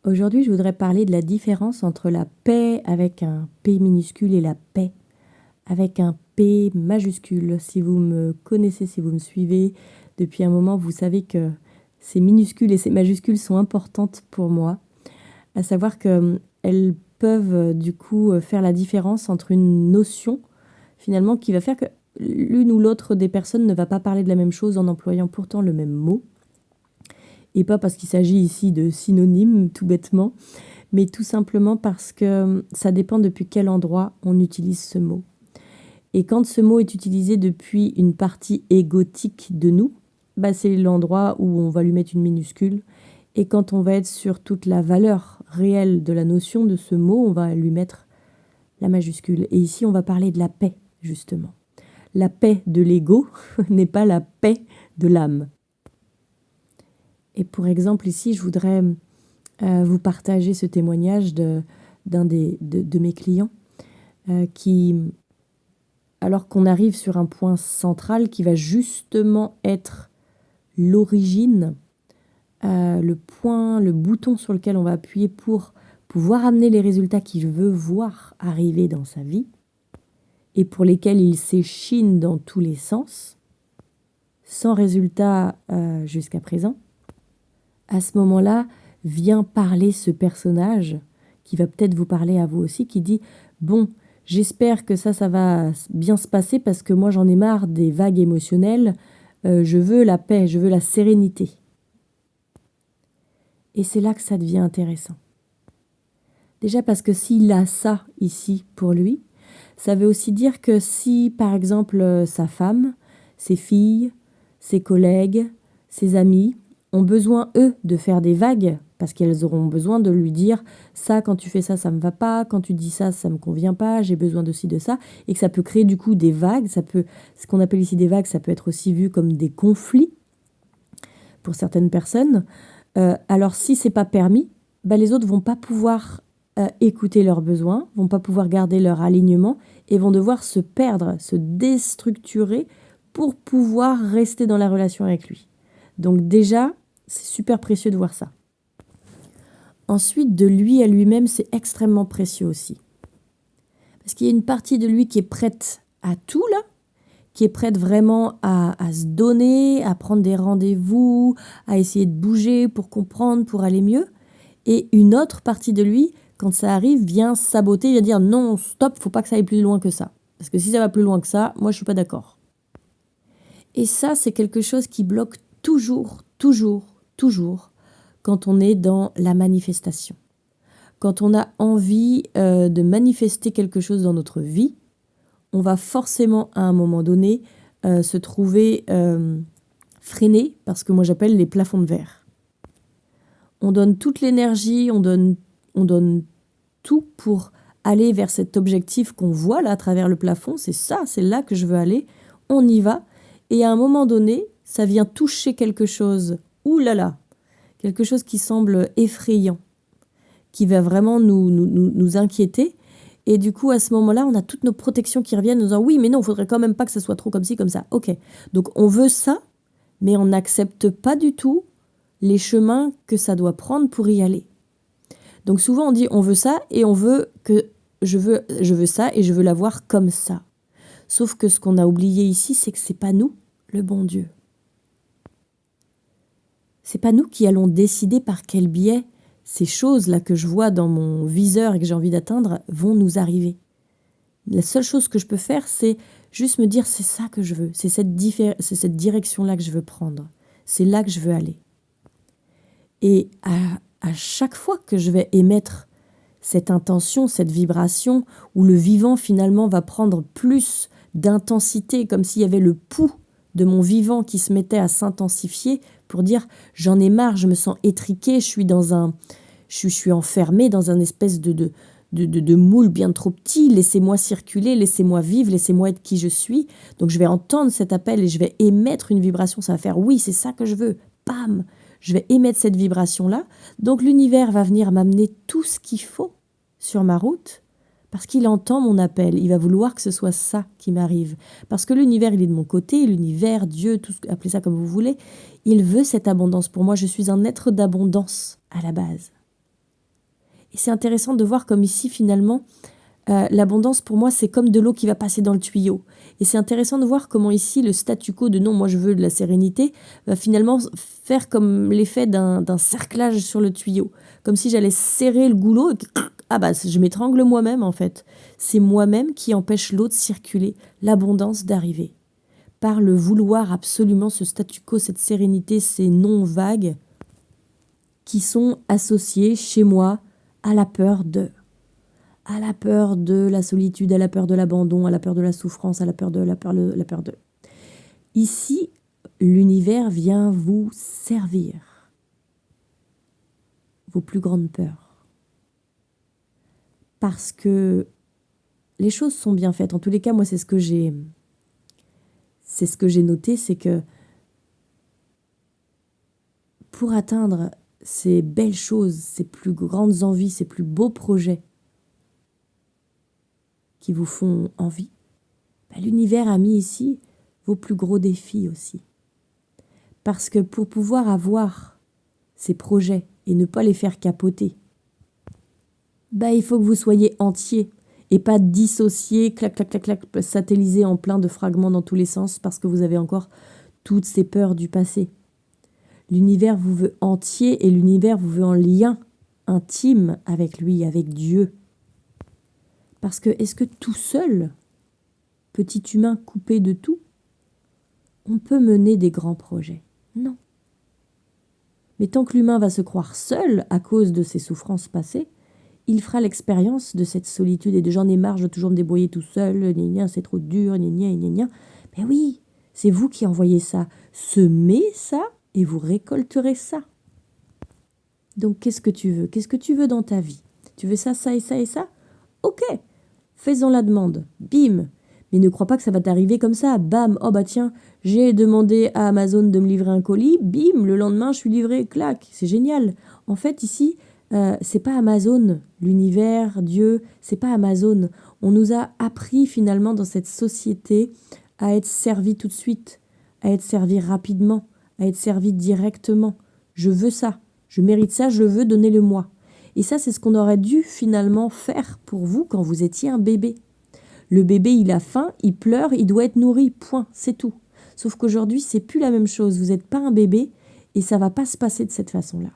Aujourd'hui, je voudrais parler de la différence entre la paix avec un P minuscule et la paix avec un P majuscule. Si vous me connaissez, si vous me suivez depuis un moment, vous savez que ces minuscules et ces majuscules sont importantes pour moi, à savoir qu'elles peuvent du coup faire la différence entre une notion finalement qui va faire que l'une ou l'autre des personnes ne va pas parler de la même chose en employant pourtant le même mot. Et pas parce qu'il s'agit ici de synonymes, tout bêtement, mais tout simplement parce que ça dépend depuis quel endroit on utilise ce mot. Et quand ce mot est utilisé depuis une partie égotique de nous, c'est l'endroit où on va lui mettre une minuscule. Et quand on va être sur toute la valeur réelle de la notion de ce mot, on va lui mettre la majuscule. Et ici, on va parler de la paix, justement. La paix de l'ego n'est pas la paix de l'âme. Et pour exemple, ici, je voudrais vous partager ce témoignage d'un de mes clients qui, alors qu'on arrive sur un point central qui va justement être l'origine, le bouton sur lequel on va appuyer pour pouvoir amener les résultats qu'il veut voir arriver dans sa vie et pour lesquels il s'échine dans tous les sens, sans résultat jusqu'à présent. À ce moment-là, vient parler ce personnage qui va peut-être vous parler à vous aussi, qui dit « Bon, j'espère que ça va bien se passer parce que moi j'en ai marre des vagues émotionnelles, je veux la paix, je veux la sérénité. » Et c'est là que ça devient intéressant. Déjà parce que s'il a ça ici pour lui, ça veut aussi dire que si par exemple sa femme, ses filles, ses collègues, ses amis ont besoin, eux, de faire des vagues, parce qu'elles auront besoin de lui dire « ça, quand tu fais ça, ça me va pas, quand tu dis ça, ça me convient pas, j'ai besoin de ci, de ça », et que ça peut créer du coup des vagues, ce qu'on appelle ici des vagues, ça peut être aussi vu comme des conflits pour certaines personnes. Alors si c'est pas permis, les autres vont pas pouvoir écouter leurs besoins, vont pas pouvoir garder leur alignement et vont devoir se perdre, se déstructurer pour pouvoir rester dans la relation avec lui. Donc déjà, c'est super précieux de voir ça. Ensuite, de lui à lui-même, c'est extrêmement précieux aussi. Parce qu'il y a une partie de lui qui est prête à tout, là, qui est prête vraiment à se donner, à prendre des rendez-vous, à essayer de bouger pour comprendre, pour aller mieux. Et une autre partie de lui, quand ça arrive, vient saboter, vient dire « Non, stop, faut pas que ça aille plus loin que ça. Parce que si ça va plus loin que ça, moi, je suis pas d'accord. » Et ça, c'est quelque chose qui bloque toujours, quand on est dans la manifestation. Quand on a envie de manifester quelque chose dans notre vie, on va forcément à un moment donné se trouver freiné par ce que moi j'appelle les plafonds de verre. On donne toute l'énergie, on donne tout pour aller vers cet objectif qu'on voit là à travers le plafond. C'est ça, c'est là que je veux aller. On y va. Et à un moment donné, ça vient toucher quelque chose. Ouh là là, quelque chose qui semble effrayant, qui va vraiment nous inquiéter. Et du coup, à ce moment-là, on a toutes nos protections qui reviennent en disant « Oui, mais non, il ne faudrait quand même pas que ça soit trop comme ci, comme ça. » Ok, donc on veut ça, mais on n'accepte pas du tout les chemins que ça doit prendre pour y aller. Donc souvent, on dit « On veut ça et on veut que je veux ça et je veux l'avoir comme ça. » Sauf que ce qu'on a oublié ici, c'est que ce n'est pas nous, le bon Dieu. Ce n'est pas nous qui allons décider par quel biais ces choses-là que je vois dans mon viseur et que j'ai envie d'atteindre vont nous arriver. La seule chose que je peux faire, c'est juste me dire c'est ça que je veux, c'est cette direction-là que je veux prendre, c'est là que je veux aller. Et à chaque fois que je vais émettre cette intention, cette vibration, où le vivant finalement va prendre plus d'intensité, comme s'il y avait le pouls de mon vivant qui se mettait à s'intensifier pour dire j'en ai marre, je me sens étriquée, je suis enfermée dans un espèce de moule bien trop petit, laissez-moi circuler, laissez-moi vivre, laissez-moi être qui je suis. Donc je vais entendre cet appel et je vais émettre une vibration, ça va faire oui, c'est ça que je veux, bam, je vais émettre cette vibration-là. Donc l'univers va venir m'amener tout ce qu'il faut sur ma route parce qu'il entend mon appel, il va vouloir que ce soit ça qui m'arrive. Parce que l'univers, il est de mon côté, l'univers, Dieu, appelez ça comme vous voulez, il veut cette abondance pour moi, je suis un être d'abondance à la base. Et c'est intéressant de voir comme ici, finalement, l'abondance, pour moi, c'est comme de l'eau qui va passer dans le tuyau. Et c'est intéressant de voir comment ici, le statu quo de non, moi je veux de la sérénité, va finalement faire comme l'effet d'un cerclage sur le tuyau. Comme si j'allais serrer le goulot et je m'étrangle moi-même en fait. C'est moi-même qui empêche l'eau de circuler, l'abondance d'arriver. Par le vouloir absolument ce statu quo, cette sérénité, ces noms vagues qui sont associés chez moi à la peur de la solitude, à la peur de l'abandon, à la peur de la souffrance, à la peur de la peur de. Ici, l'univers vient vous servir vos plus grandes peurs. Parce que les choses sont bien faites. En tous les cas, moi, c'est ce que j'ai noté, c'est que pour atteindre ces belles choses, ces plus grandes envies, ces plus beaux projets qui vous font envie, l'univers a mis ici vos plus gros défis aussi. Parce que pour pouvoir avoir ces projets et ne pas les faire capoter, il faut que vous soyez entier et pas dissocié, satellisé en plein de fragments dans tous les sens parce que vous avez encore toutes ces peurs du passé. L'univers vous veut entier et l'univers vous veut en lien intime avec lui, avec Dieu. Parce que est-ce que tout seul, petit humain coupé de tout, on peut mener des grands projets? Non. Mais tant que l'humain va se croire seul à cause de ses souffrances passées, il fera l'expérience de cette solitude et de j'en ai marre, je veux toujours me débrouiller tout seul, c'est trop dur, Mais oui, c'est vous qui envoyez ça. Semez ça et vous récolterez ça. Donc qu'est-ce que tu veux? Qu'est-ce que tu veux dans ta vie? Tu veux ça, ça et ça et ça? Ok, faisons la demande. Bim. Mais ne crois pas que ça va t'arriver comme ça. Bam, tiens, j'ai demandé à Amazon de me livrer un colis. Bim, le lendemain, je suis livré. Clac, c'est génial. En fait, ici, c'est pas Amazon, l'univers, Dieu, c'est pas Amazon. On nous a appris finalement dans cette société à être servi tout de suite, à être servi rapidement, à être servi directement. Je veux ça, je mérite ça, je veux, donnez-le-moi. Et ça, c'est ce qu'on aurait dû finalement faire pour vous quand vous étiez un bébé. Le bébé, il a faim, il pleure, il doit être nourri, point, c'est tout. Sauf qu'aujourd'hui, c'est plus la même chose. Vous n'êtes pas un bébé et ça va pas se passer de cette façon-là.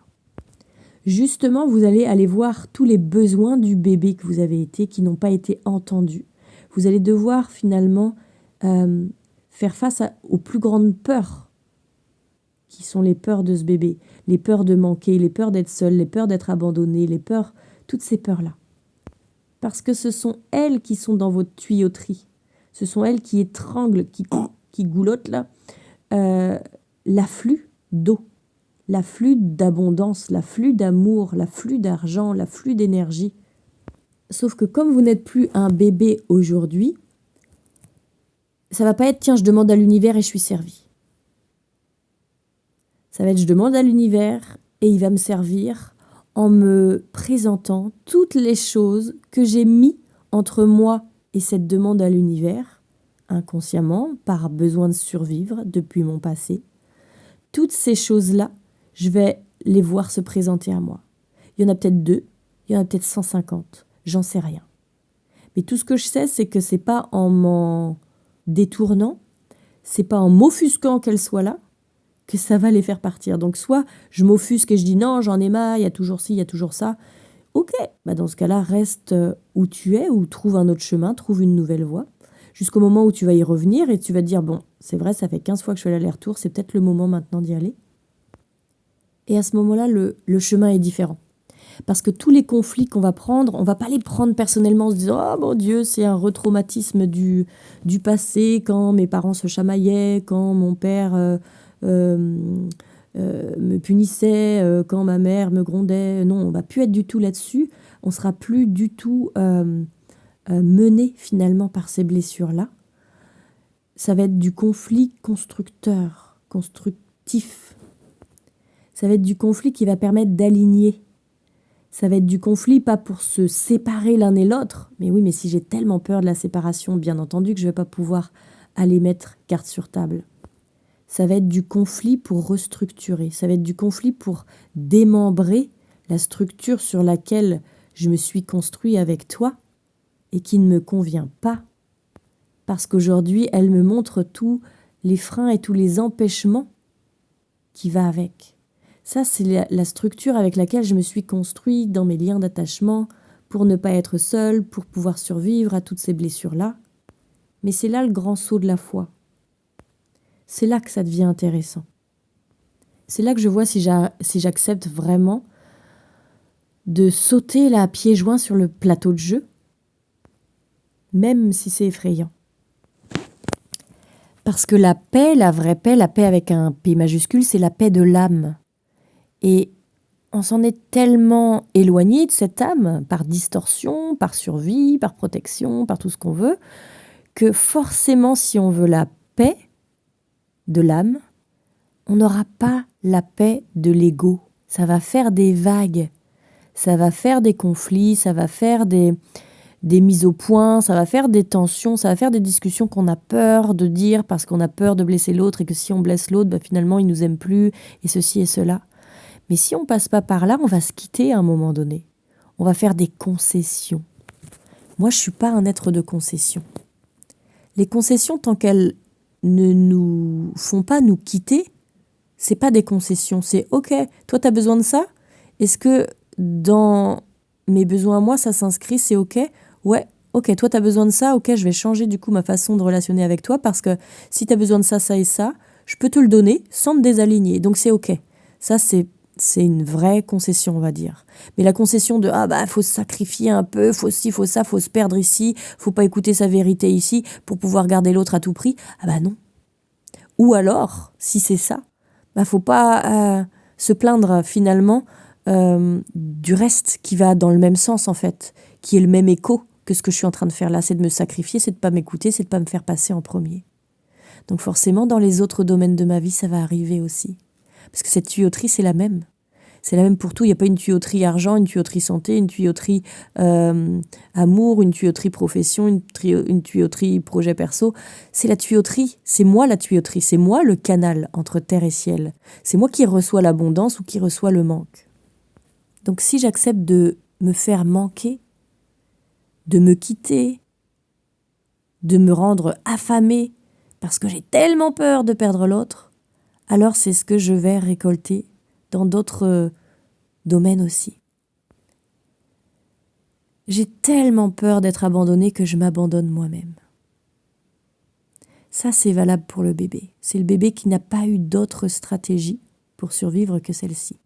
Justement, vous allez aller voir tous les besoins du bébé que vous avez été, qui n'ont pas été entendus. Vous allez devoir finalement faire face aux plus grandes peurs, qui sont les peurs de ce bébé. Les peurs de manquer, les peurs d'être seul, les peurs d'être abandonné, les peurs, toutes ces peurs-là. Parce que ce sont elles qui sont dans votre tuyauterie. Ce sont elles qui étranglent, qui goulottent là, l'afflux d'eau. L'afflux d'abondance, l'afflux d'amour, l'afflux d'argent, l'afflux d'énergie. Sauf que comme vous n'êtes plus un bébé aujourd'hui, ça va pas être « tiens, je demande à l'univers et je suis servi ». Ça va être « je demande à l'univers et il va me servir en me présentant toutes les choses que j'ai mis entre moi et cette demande à l'univers, inconsciemment, par besoin de survivre depuis mon passé. Toutes ces choses-là, je vais les voir se présenter à moi. Il y en a peut-être 2, il y en a peut-être 150, j'en sais rien. Mais tout ce que je sais, c'est que c'est pas en m'en détournant, c'est pas en m'offusquant qu'elles soient là, que ça va les faire partir. Donc soit je m'offusque et je dis non, j'en ai marre, il y a toujours ci, il y a toujours ça. Ok, dans ce cas-là, reste où tu es, ou trouve un autre chemin, trouve une nouvelle voie, jusqu'au moment où tu vas y revenir et tu vas te dire, bon, c'est vrai, ça fait 15 fois que je fais l'aller-retour, c'est peut-être le moment maintenant d'y aller. Et à ce moment-là, le chemin est différent. Parce que tous les conflits qu'on va prendre, on ne va pas les prendre personnellement en se disant « Oh mon Dieu, c'est un retraumatisme du passé, quand mes parents se chamaillaient, quand mon père me punissait, quand ma mère me grondait. » Non, on ne va plus être du tout là-dessus. On ne sera plus du tout mené finalement par ces blessures-là. Ça va être du conflit constructif. Ça va être du conflit qui va permettre d'aligner. Ça va être du conflit, pas pour se séparer l'un et l'autre. Mais oui, mais si j'ai tellement peur de la séparation, bien entendu que je ne vais pas pouvoir aller mettre carte sur table. Ça va être du conflit pour restructurer. Ça va être du conflit pour démembrer la structure sur laquelle je me suis construit avec toi et qui ne me convient pas. Parce qu'aujourd'hui, elle me montre tous les freins et tous les empêchements qui va avec. Ça, c'est la structure avec laquelle je me suis construit dans mes liens d'attachement pour ne pas être seule, pour pouvoir survivre à toutes ces blessures-là. Mais c'est là le grand saut de la foi. C'est là que ça devient intéressant. C'est là que je vois si j'accepte vraiment de sauter là à pieds joints sur le plateau de jeu, même si c'est effrayant. Parce que la paix, la vraie paix, la paix avec un P majuscule, c'est la paix de l'âme. Et on s'en est tellement éloigné de cette âme, par distorsion, par survie, par protection, par tout ce qu'on veut, que forcément, si on veut la paix de l'âme, on n'aura pas la paix de l'ego. Ça va faire des vagues, ça va faire des conflits, ça va faire des mises au point, ça va faire des tensions, ça va faire des discussions qu'on a peur de dire parce qu'on a peur de blesser l'autre et que si on blesse l'autre, finalement, il nous aime plus et ceci et cela. Mais si on passe pas par là, on va se quitter à un moment donné. On va faire des concessions. Moi, je suis pas un être de concession. Les concessions, tant qu'elles ne nous font pas nous quitter, c'est pas des concessions. C'est OK, toi, tu as besoin de ça? Est-ce que dans mes besoins à moi, ça s'inscrit? C'est OK? Ouais, OK, toi, tu as besoin de ça? OK, je vais changer du coup ma façon de relationner avec toi parce que si tu as besoin de ça, ça et ça, je peux te le donner sans te désaligner. Donc, c'est OK. Ça, c'est une vraie concession, on va dire. Mais la concession de faut se sacrifier un peu, faut ci, faut ça, faut se perdre ici, faut pas écouter sa vérité ici pour pouvoir garder l'autre à tout prix. Non. Ou alors, si c'est ça, faut pas se plaindre finalement du reste qui va dans le même sens en fait, qui est le même écho que ce que je suis en train de faire là, c'est de me sacrifier, c'est de pas m'écouter, c'est de pas me faire passer en premier. Donc forcément, dans les autres domaines de ma vie, ça va arriver aussi. Parce que cette tuyauterie, c'est la même. C'est la même pour tout. Il n'y a pas une tuyauterie argent, une tuyauterie santé, une tuyauterie amour, une tuyauterie profession, une tuyauterie projet perso. C'est la tuyauterie. C'est moi la tuyauterie. C'est moi le canal entre terre et ciel. C'est moi qui reçois l'abondance ou qui reçois le manque. Donc si j'accepte de me faire manquer, de me quitter, de me rendre affamée parce que j'ai tellement peur de perdre l'autre, alors c'est ce que je vais récolter dans d'autres domaines aussi. J'ai tellement peur d'être abandonnée que je m'abandonne moi-même. Ça, c'est valable pour le bébé. C'est le bébé qui n'a pas eu d'autre stratégie pour survivre que celle-ci.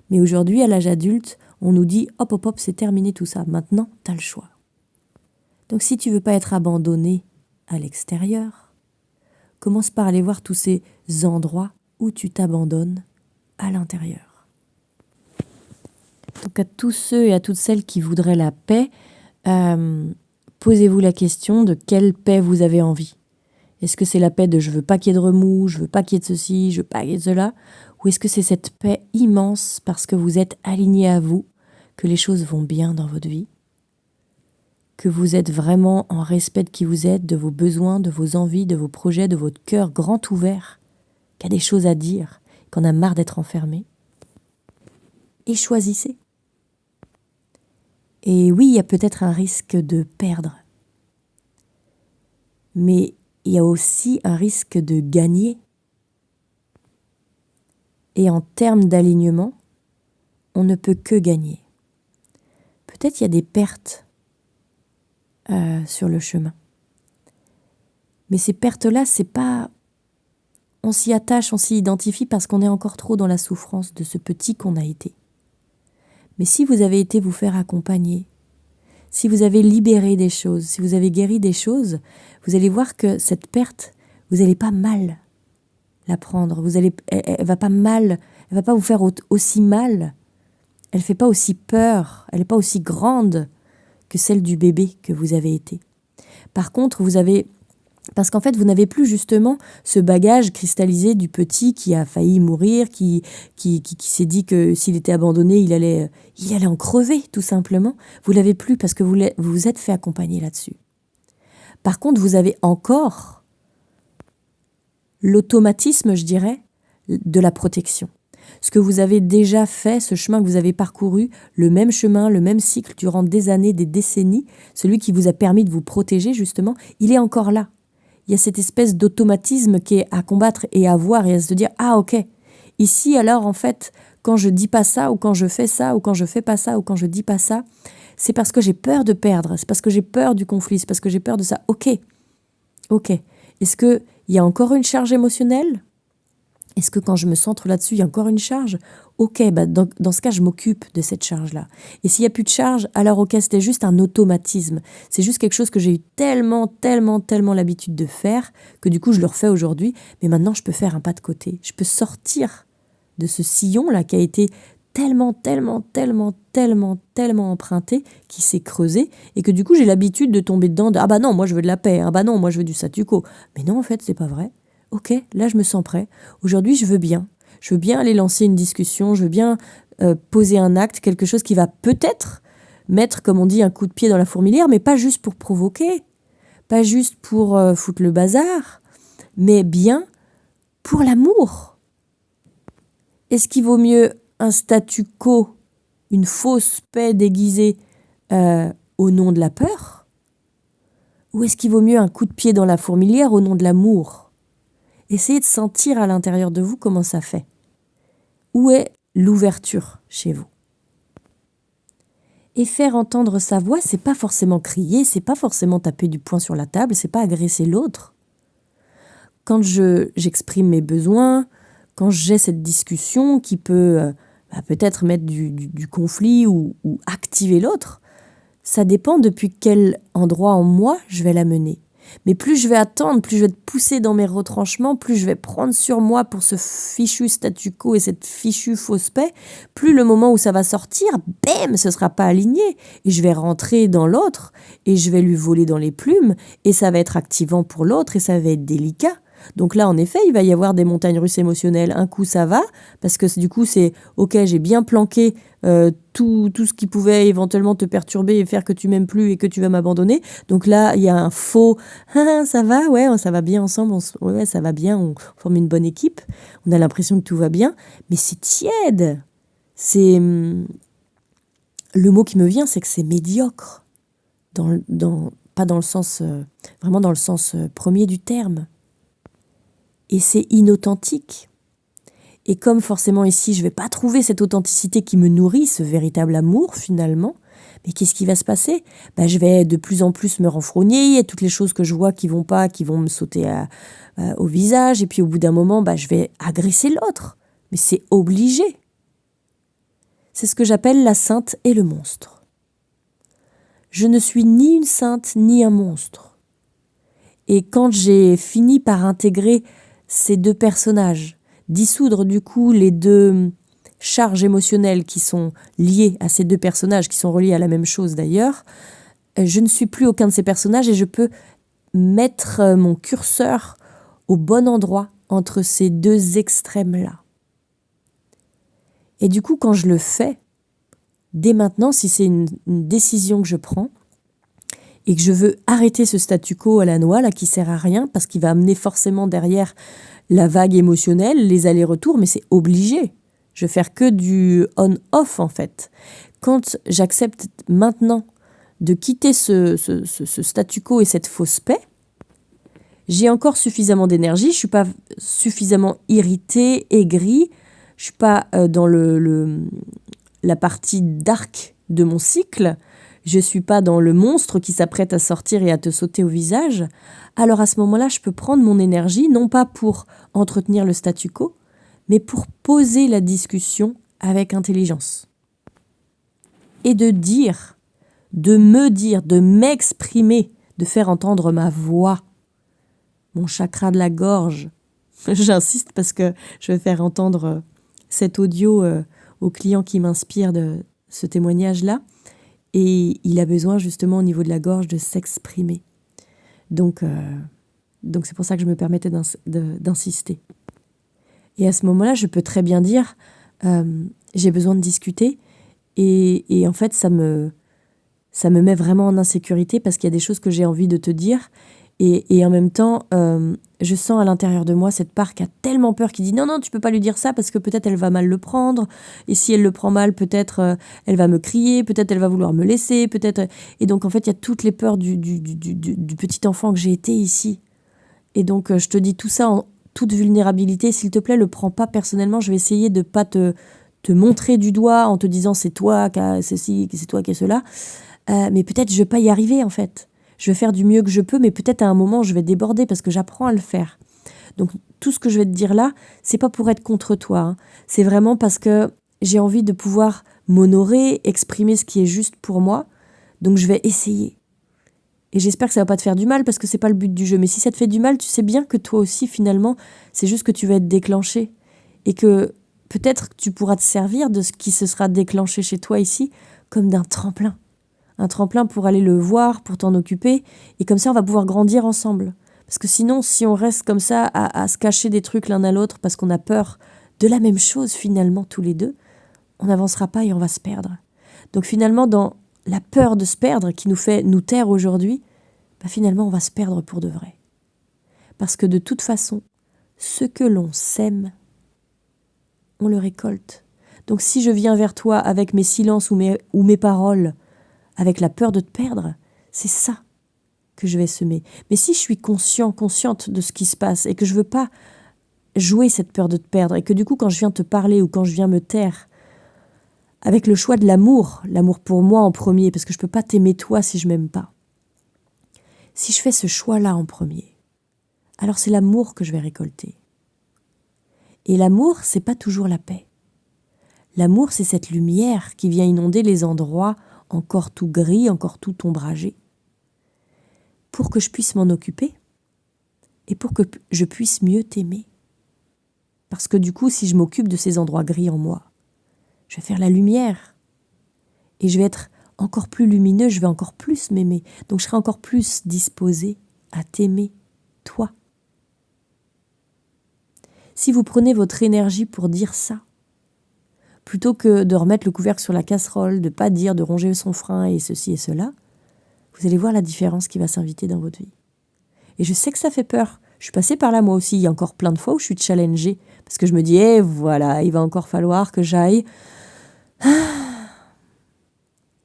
Mais aujourd'hui, à l'âge adulte, on nous dit « hop, hop, hop, c'est terminé tout ça. Maintenant, t'as le choix. » Donc si tu veux pas être abandonné à l'extérieur, commence par aller voir tous ces endroits où tu t'abandonnes à l'intérieur. Donc à tous ceux et à toutes celles qui voudraient la paix, posez-vous la question de quelle paix vous avez envie. Est-ce que c'est la paix de je veux pas qu'il y ait de remous, je veux pas qu'il y ait de ceci, je veux pas qu'il y ait de cela, ou est-ce que c'est cette paix immense parce que vous êtes aligné à vous, que les choses vont bien dans votre vie, que vous êtes vraiment en respect de qui vous êtes, de vos besoins, de vos envies, de vos projets, de votre cœur grand ouvert, qui a des choses à dire, qu'on a marre d'être enfermé. Et choisissez. Et oui, il y a peut-être un risque de perdre. Mais il y a aussi un risque de gagner. Et en termes d'alignement, on ne peut que gagner. Peut-être il y a des pertes sur le chemin. Mais ces pertes-là, c'est pas... On s'y attache, on s'y identifie parce qu'on est encore trop dans la souffrance de ce petit qu'on a été. Mais si vous avez été vous faire accompagner, si vous avez libéré des choses, si vous avez guéri des choses, vous allez voir que cette perte, vous n'allez pas mal la prendre. Elle va pas mal, elle va pas vous faire aussi mal. Elle fait pas aussi peur, elle n'est pas aussi grande que celle du bébé que vous avez été. Par contre, parce qu'en fait, vous n'avez plus justement ce bagage cristallisé du petit qui a failli mourir, qui s'est dit que s'il était abandonné, il allait en crever, tout simplement. Vous l'avez plus parce que vous vous êtes fait accompagner là-dessus. Par contre, vous avez encore l'automatisme, je dirais, de la protection. ce que vous avez déjà fait, ce chemin que vous avez parcouru, le même chemin, le même cycle durant des années, des décennies, celui qui vous a permis de vous protéger justement, il est encore là. Il y a cette espèce d'automatisme qui est à combattre et à voir et à se dire « Ah ok, ici alors en fait, quand je dis pas ça ou quand je fais ça ou quand je fais pas ça ou quand je dis pas ça, c'est parce que j'ai peur de perdre, c'est parce que j'ai peur du conflit, c'est parce que j'ai peur de ça. Ok, ok. Est-ce qu'il y a encore une charge émotionnelle ? Est-ce que quand je me centre là-dessus, il y a encore une charge ? Ok, dans ce cas, je m'occupe de cette charge-là. Et s'il n'y a plus de charge, alors ok, c'était juste un automatisme. C'est juste quelque chose que j'ai eu tellement l'habitude de faire que du coup, je le refais aujourd'hui. Mais maintenant, je peux faire un pas de côté. Je peux sortir de ce sillon-là qui a été tellement emprunté, qui s'est creusé, et que du coup, j'ai l'habitude de tomber dedans de « Ah bah non, moi je veux de la paix. Ah bah non, moi je veux du statu quo. » Mais non, en fait, c'est pas vrai. Ok, là je me sens prêt. Aujourd'hui, je veux bien. Je veux bien aller lancer une discussion, je veux bien poser un acte, quelque chose qui va peut-être mettre, comme on dit, un coup de pied dans la fourmilière, mais pas juste pour provoquer, pas juste pour foutre le bazar, mais bien pour l'amour. Est-ce qu'il vaut mieux un statu quo, une fausse paix déguisée au nom de la peur ? Ou est-ce qu'il vaut mieux un coup de pied dans la fourmilière au nom de l'amour ? Essayez de sentir à l'intérieur de vous comment ça fait. Où est l'ouverture chez vous ? Et faire entendre sa voix, c'est pas forcément crier, c'est pas forcément taper du poing sur la table, c'est pas agresser l'autre. Quand j'exprime mes besoins, quand j'ai cette discussion qui peut peut-être mettre du conflit ou activer l'autre, ça dépend depuis quel endroit en moi je vais la mener. Mais plus je vais attendre, plus je vais être poussé dans mes retranchements, plus je vais prendre sur moi pour ce fichu statu quo et cette fichue fausse paix, plus le moment où ça va sortir, bam, ce ne sera pas aligné. Et je vais rentrer dans l'autre et je vais lui voler dans les plumes et ça va être activant pour l'autre et ça va être délicat. Donc là, en effet, il va y avoir des montagnes russes émotionnelles. Un coup, ça va, parce que du coup, c'est « Ok, j'ai bien planqué tout ce qui pouvait éventuellement te perturber et faire que tu m'aimes plus et que tu vas m'abandonner. » Donc là, il y a un faux « Ah, ça va, ouais, ça va bien ensemble, ouais, ça va bien, on forme une bonne équipe. » On a l'impression que tout va bien, mais c'est tiède. C'est... Le mot qui me vient, c'est que c'est médiocre. Pas dans le sens... vraiment dans le sens premier du terme. Et c'est inauthentique. Et comme forcément ici, je ne vais pas trouver cette authenticité qui me nourrit, ce véritable amour finalement, mais qu'est-ce qui va se passer ? Je vais de plus en plus me renfrogner, il y a toutes les choses que je vois qui vont pas, qui vont me sauter au visage, et puis au bout d'un moment, je vais agresser l'autre. Mais c'est obligé. C'est ce que j'appelle la sainte et le monstre. Je ne suis ni une sainte ni un monstre. Et quand j'ai fini par intégrer ces deux personnages, dissoudre du coup les deux charges émotionnelles qui sont liées à ces deux personnages, qui sont reliés à la même chose d'ailleurs, je ne suis plus aucun de ces personnages et je peux mettre mon curseur au bon endroit entre ces deux extrêmes-là. Et du coup, quand je le fais, dès maintenant, si c'est une décision que je prends, et que je veux arrêter ce statu quo à la noix, là, qui sert à rien, parce qu'il va amener forcément derrière la vague émotionnelle, les allers-retours, mais c'est obligé. Je vais faire que du on-off, en fait. Quand j'accepte maintenant de quitter ce statu quo et cette fausse paix, j'ai encore suffisamment d'énergie, je ne suis pas suffisamment irritée, aigrie, je ne suis pas dans la partie dark de mon cycle, je ne suis pas dans le monstre qui s'apprête à sortir et à te sauter au visage. Alors à ce moment-là, je peux prendre mon énergie, non pas pour entretenir le statu quo, mais pour poser la discussion avec intelligence. Et de dire, de me dire, de m'exprimer, de faire entendre ma voix, mon chakra de la gorge. J'insiste parce que je vais faire entendre cet audio au client qui m'inspire de ce témoignage-là. Et il a besoin justement au niveau de la gorge de s'exprimer. Donc c'est pour ça que je me permettais d'insister. Et à ce moment-là, je peux très bien dire j'ai besoin de discuter. Et en fait, ça me met vraiment en insécurité parce qu'il y a des choses que j'ai envie de te dire Et en même temps, je sens à l'intérieur de moi cette part qui a tellement peur, qui dit non, non, tu peux pas lui dire ça parce que peut-être elle va mal le prendre. Et si elle le prend mal, peut-être elle va me crier, peut-être elle va vouloir me laisser, peut-être. Et donc en fait, il y a toutes les peurs du petit enfant que j'ai été ici. Et donc je te dis tout ça en toute vulnérabilité. S'il te plaît, le prends pas personnellement. Je vais essayer de pas te montrer du doigt en te disant c'est toi qui as ceci, c'est toi qui as cela. Mais peut-être je vais pas y arriver en fait. Je vais faire du mieux que je peux, mais peut-être à un moment, je vais déborder parce que j'apprends à le faire. Donc, tout ce que je vais te dire là, c'est pas pour être contre toi. Hein. C'est vraiment parce que j'ai envie de pouvoir m'honorer, exprimer ce qui est juste pour moi. Donc, je vais essayer. Et j'espère que ça va pas te faire du mal parce que c'est pas le but du jeu. Mais si ça te fait du mal, tu sais bien que toi aussi, finalement, c'est juste que tu vas être déclenché. Et que peut-être que tu pourras te servir de ce qui se sera déclenché chez toi ici comme d'un tremplin. Un tremplin pour aller le voir, pour t'en occuper, et comme ça on va pouvoir grandir ensemble. Parce que sinon, si on reste comme ça à se cacher des trucs l'un à l'autre parce qu'on a peur de la même chose finalement tous les deux, on n'avancera pas et on va se perdre. Donc finalement, dans la peur de se perdre qui nous fait nous taire aujourd'hui, finalement on va se perdre pour de vrai. Parce que de toute façon, ce que l'on sème, on le récolte. Donc si je viens vers toi avec mes silences ou mes paroles, avec la peur de te perdre, c'est ça que je vais semer. Mais si je suis consciente de ce qui se passe et que je veux pas jouer cette peur de te perdre et que du coup quand je viens te parler ou quand je viens me taire, avec le choix de l'amour pour moi en premier, parce que je peux pas t'aimer toi si je m'aime pas. Si je fais ce choix-là en premier, alors c'est l'amour que je vais récolter. Et l'amour, c'est pas toujours la paix. L'amour, c'est cette lumière qui vient inonder les endroits encore tout gris, encore tout ombragé, pour que je puisse m'en occuper et pour que je puisse mieux t'aimer. Parce que du coup, si je m'occupe de ces endroits gris en moi, je vais faire la lumière et je vais être encore plus lumineux, je vais encore plus m'aimer. Donc je serai encore plus disposée à t'aimer, toi. Si vous prenez votre énergie pour dire ça, plutôt que de remettre le couvercle sur la casserole, de pas dire, de ronger son frein et ceci et cela, vous allez voir la différence qui va s'inviter dans votre vie. Et je sais que ça fait peur. Je suis passée par là moi aussi. Il y a encore plein de fois où je suis challengée. Parce que je me dis, voilà, il va encore falloir que j'aille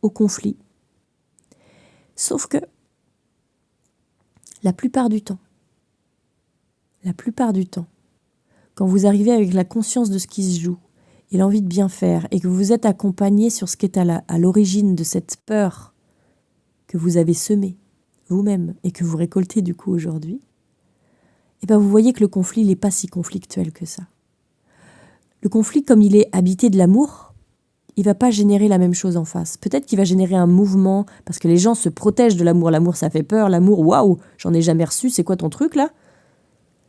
au conflit. Sauf que la plupart du temps, quand vous arrivez avec la conscience de ce qui se joue et l'envie de bien faire et que vous êtes accompagné sur ce qui est à l'origine de cette peur que vous avez semée vous-même et que vous récoltez du coup aujourd'hui, vous voyez que le conflit n'est pas si conflictuel que ça. Le conflit, comme il est habité de l'amour, il ne va pas générer la même chose en face. Peut-être qu'il va générer un mouvement, parce que les gens se protègent de l'amour. L'amour, ça fait peur. L'amour, waouh, j'en ai jamais reçu. C'est quoi ton truc, là ?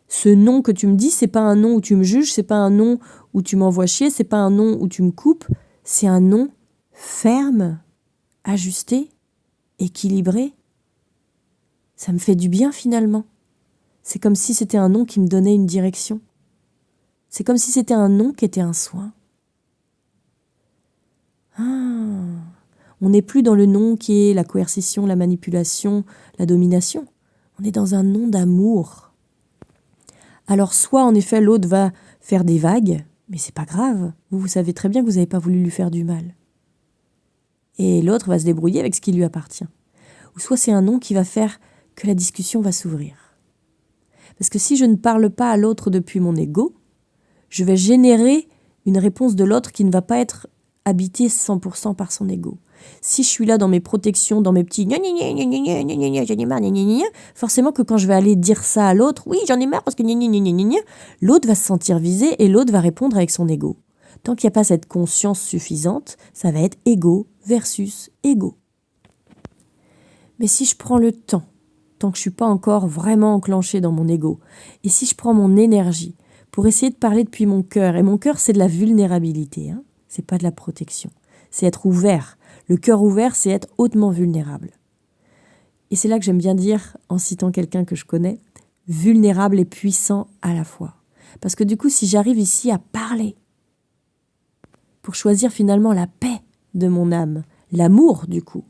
Ce non que tu me dis, c'est pas un non où tu me juges, c'est pas un non où tu m'envoies chier, c'est pas un non où tu me coupes. C'est un non ferme, ajusté, équilibré. Ça me fait du bien, finalement. C'est comme si c'était un non qui me donnait une direction. C'est comme si c'était un non qui était un soin. On n'est plus dans le non qui est la coercition, la manipulation, la domination. On est dans un non d'amour. Alors soit en effet l'autre va faire des vagues, mais c'est pas grave. Vous savez très bien que vous n'avez pas voulu lui faire du mal. Et l'autre va se débrouiller avec ce qui lui appartient. Ou soit c'est un non qui va faire que la discussion va s'ouvrir. Parce que si je ne parle pas à l'autre depuis mon ego, je vais générer une réponse de l'autre qui ne va pas être habitée 100% par son ego. Si je suis là dans mes protections, dans mes petits j'en ai marre, forcément que quand je vais aller dire ça à l'autre, oui j'en ai marre parce que l'autre va se sentir visé et l'autre va répondre avec son ego. Tant qu'il n'y a pas cette conscience suffisante, ça va être ego versus ego. Mais si je prends le temps, tant que je ne suis pas encore vraiment enclenchée dans mon ego, et si je prends mon énergie pour essayer de parler depuis mon cœur, et mon cœur c'est de la vulnérabilité, c'est pas de la protection, c'est être ouvert. Le cœur ouvert, c'est être hautement vulnérable. Et c'est là que j'aime bien dire, en citant quelqu'un que je connais, vulnérable et puissant à la fois. Parce que du coup, si j'arrive ici à parler, pour choisir finalement la paix de mon âme, l'amour du coup,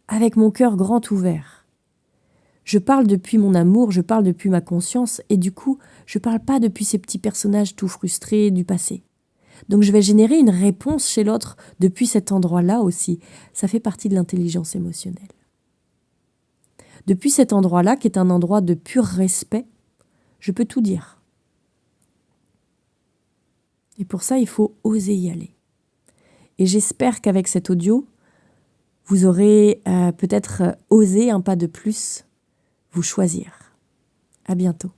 avec mon cœur grand ouvert, Je parle depuis mon amour, je parle depuis ma conscience et du coup, je parle pas depuis ces petits personnages tout frustrés du passé. Donc je vais générer une réponse chez l'autre depuis cet endroit-là aussi. Ça fait partie de l'intelligence émotionnelle. Depuis cet endroit-là, qui est un endroit de pur respect, je peux tout dire. Et pour ça, il faut oser y aller. Et j'espère qu'avec cet audio, vous aurez peut-être osé un pas de plus vous choisir. À bientôt.